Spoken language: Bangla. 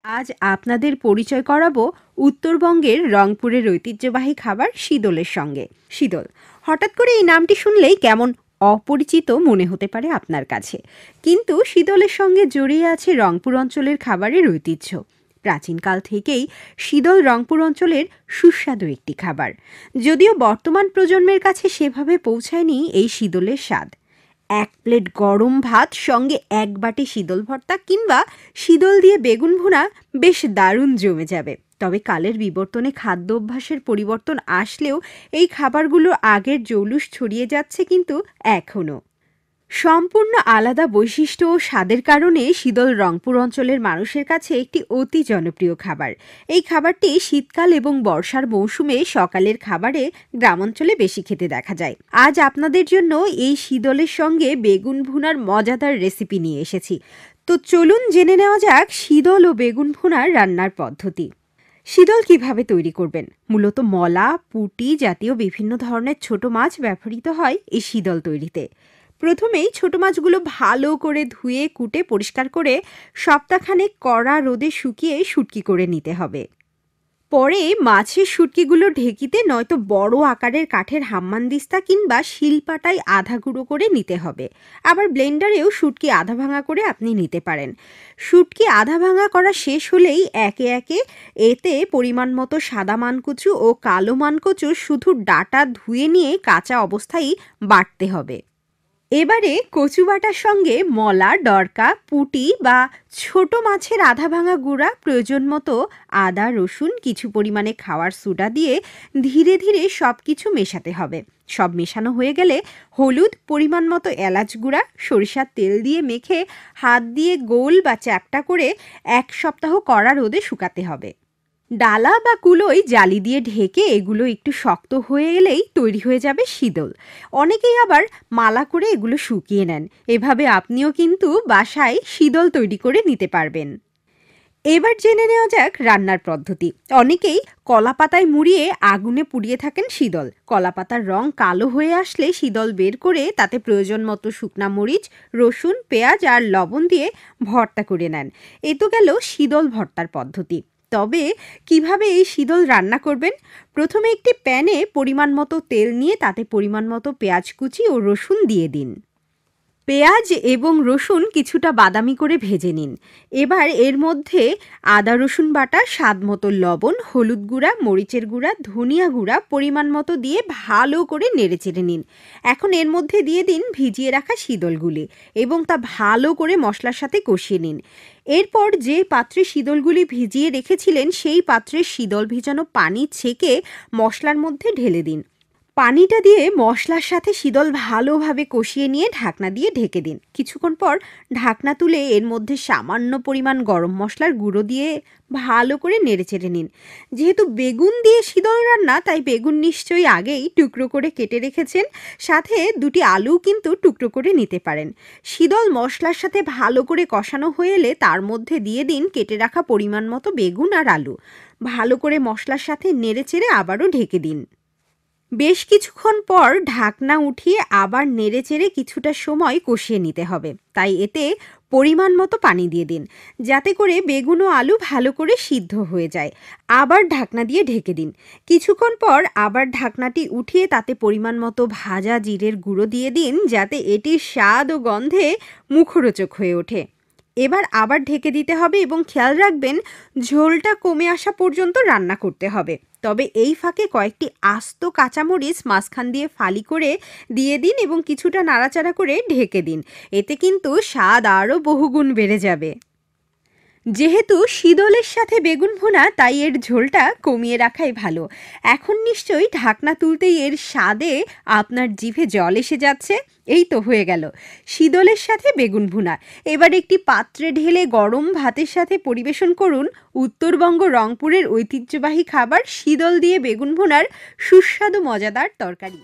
আজ আপনাদের পরিচয় করাবো উত্তরবঙ্গের রংপুরের ঐতিহ্যবাহী খাবার শীদলের সঙ্গে। শীদল হঠাৎ করে এই নামটি শুনলেই কেমন অপরিচিত মনে হতে পারে আপনার কাছে, কিন্তু শীদলের সঙ্গে জড়িয়ে আছে রংপুর অঞ্চলের খাবারের ঐতিহ্য। প্রাচীনকাল থেকেই শীদল রংপুর অঞ্চলের সুস্বাদু একটি খাবার, যদিও বর্তমান প্রজন্মের কাছে সেভাবে পৌঁছায়নি এই শীদলের স্বাদ। এক প্লেট গরম ভাত সঙ্গে এক বাটি শীদল ভর্তা কিংবা শীদল দিয়ে বেগুন ভুনা বেশ দারুণ জমে যাবে। তবে কালের বিবর্তনে খাদ্য অভ্যাসের পরিবর্তন আসলেও এই খাবারগুলো আগের জৌলুস ছড়িয়ে যাচ্ছে কিন্তু এখনও। সম্পূর্ণ আলাদা বৈশিষ্ট্য ও স্বাদের কারণে শীদল রংপুর অঞ্চলের মানুষের কাছে একটি অতি জনপ্রিয় খাবার। এই খাবারটি শীতকাল এবং বর্ষার মৌসুমে সকালের খাবারে গ্রামাঞ্চলে বেশি খেতে দেখা যায়। আজ আপনাদের জন্য এই শীদলের সঙ্গে বেগুন ভুনার মজাদার রেসিপি নিয়ে এসেছি। তো চলুন জেনে নেওয়া যাক শীদল ও বেগুন ভুনার রান্নার পদ্ধতি। শীদল কিভাবে তৈরি করবেন? মূলত মলা, পুঁটি জাতীয় বিভিন্ন ধরনের ছোট মাছ ব্যবহৃত হয় এই শীদল তৈরিতে। প্রথমেই ছোট মাছগুলো ভালো করে ধুয়ে কুটে পরিষ্কার করে সপ্তাহখানেক কড়া রোদে শুকিয়ে শুটকি করে নিতে হবে। পরে মাছের শুটকিগুলো ঢেকিতে নয়তো বড় আকারের কাঠের হাম্মানদিস্তা কিংবা শিলপাটায় আধা গুঁড়ো করে নিতে হবে। আবার ব্লেন্ডারেও শুটকি আধা ভাঙা করে আপনি নিতে পারেন। শুটকি আধা ভাঙা করা শেষ হলেই একে একে এতে পরিমাণ মতো সাদা মানকচু ও কালো মানকচু শুধু ডাটা ধুয়ে নিয়ে কাঁচা অবস্থায় বাটতে হবে। এবারে কচু বাটার সঙ্গে মলা, ডরকা, পুঁটি বা ছোট মাছের আধা ভাঙা গুঁড়া, প্রয়োজন মতো আদা, রসুন, কিছু পরিমাণে খাওয়ার সোডা দিয়ে ধীরে ধীরে সব কিছু মেশাতে হবে। সব মেশানো হয়ে গেলে হলুদ, পরিমাণ মতো এলাচ গুঁড়া, সরিষার তেল দিয়ে মেখে হাত দিয়ে গোল বা চ্যাপ্টা করে 1 সপ্তাহ কড়া রোদে শুকাতে হবে। ডালা বা কুলোয় জালি দিয়ে ঢেকে এগুলো একটু শক্ত হয়ে এলেই তৈরি হয়ে যাবে শীদল। অনেকেই আবার মালা করে এগুলো শুকিয়ে নেন। এভাবে আপনিও কিন্তু বাসায় শীদল তৈরি করে নিতে পারবেন। এবার জেনে নেওয়া যাক রান্নার পদ্ধতি। অনেকেই কলা পাতায় মুড়িয়ে আগুনে পুড়িয়ে থাকেন শীদল। কলা পাতার রং কালো হয়ে আসলে শীদল বের করে তাতে প্রয়োজন মতো শুকনা মরিচ, রসুন, পেঁয়াজ আর লবণ দিয়ে ভর্তা করে নেন। এ তো গেল শীদল ভর্তার পদ্ধতি। তবে কিভাবে এই শীদল রান্না করবেন? প্রথমে একটি প্যানে পরিমাণ মতো তেল নিয়ে তাতে পরিমাণ মতো পেঁয়াজ কুচি ও রসুন দিয়ে দিন। পেঁয়াজ এবং রসুন কিছুটা বাদামি করে ভেজে নিন। এবার এর মধ্যে আদা রসুন বাটা, স্বাদ মতো লবণ, হলুদ গুঁড়া, মরিচের গুঁড়া, ধনিয়া গুঁড়া পরিমাণ মতো দিয়ে ভালো করে নেড়েচেড়ে নিন। এখন এর মধ্যে দিয়ে দিন ভিজিয়ে রাখা শীদলগুলি এবং তা ভালো করে মশলার সাথে কষিয়ে নিন। এরপর যে পাত্রে শীদলগুলি ভিজিয়ে রেখেছিলেন সেই পাত্রে শীদল ভিজানো পানি ছেঁকে মশলার মধ্যে ঢেলে দিন। পানিটা দিয়ে মশলার সাথে শীদল ভালোভাবে কষিয়ে নিয়ে ঢাকনা দিয়ে ঢেকে দিন। কিছুক্ষণ পর ঢাকনা তুলে এর মধ্যে সামান্য পরিমাণ গরম মশলার গুঁড়ো দিয়ে ভালো করে নেড়েচেড়ে নিন। যেহেতু বেগুন দিয়ে শীদল রান্না, তাই বেগুন নিশ্চয়ই আগেই টুকরো করে কেটে রেখেছেন। সাথে 2টি আলু কিন্তু টুকরো করে নিতে পারেন। শীদল মশলার সাথে ভালো করে কষানো হয়ে এলে তার মধ্যে দিয়ে দিন কেটে রাখা পরিমাণ মতো বেগুন আর আলু। ভালো করে মশলার সাথে নেড়েচেড়ে আবারও ঢেকে দিন। বেশ কিছুক্ষণ পর ঢাকনা উঠিয়ে আবার নেড়েচেড়ে কিছুটা সময় কষিয়ে নিতে হবে। তাই এতে পরিমাণ মতো পানি দিয়ে দিন, যাতে করে বেগুন ও আলু ভালো করে সিদ্ধ হয়ে যায়। আবার ঢাকনা দিয়ে ঢেকে দিন। কিছুক্ষণ পর আবার ঢাকনাটি উঠিয়ে তাতে পরিমাণ মতো ভাজা জিরের গুঁড়ো দিয়ে দিন, যাতে এটির স্বাদ ও গন্ধে মুখরোচক হয়ে ওঠে। এবার আবার ঢেকে দিতে হবে এবং খেয়াল রাখবেন ঝোলটা কমে আসা পর্যন্ত রান্না করতে হবে। তবে এই ফাঁকে কয়েকটি আস্ত কাঁচামরিচ মাঝখান দিয়ে ফালি করে দিয়ে দিন এবং কিছুটা নাড়াচাড়া করে ঢেকে দিন। এতে কিন্তু স্বাদ আরও বহুগুণ বেড়ে যাবে। যেহেতু শীদলের সাথে বেগুন ভুনা, তাই এর ঝোলটা কমিয়ে রাখাই ভালো। এখন নিশ্চয়ই ঢাকনা তুলতেই এর স্বাদে আপনার জিভে জল এসে যাচ্ছে। এই তো হয়ে গেল শীদলের সাথে বেগুন ভুনা। এবার একটি পাত্রে ঢেলে গরম ভাতের সাথে পরিবেশন করুন উত্তরবঙ্গ রংপুরের ঐতিহ্যবাহী খাবার শীদল দিয়ে বেগুন ভুনার সুস্বাদু মজাদার তরকারি।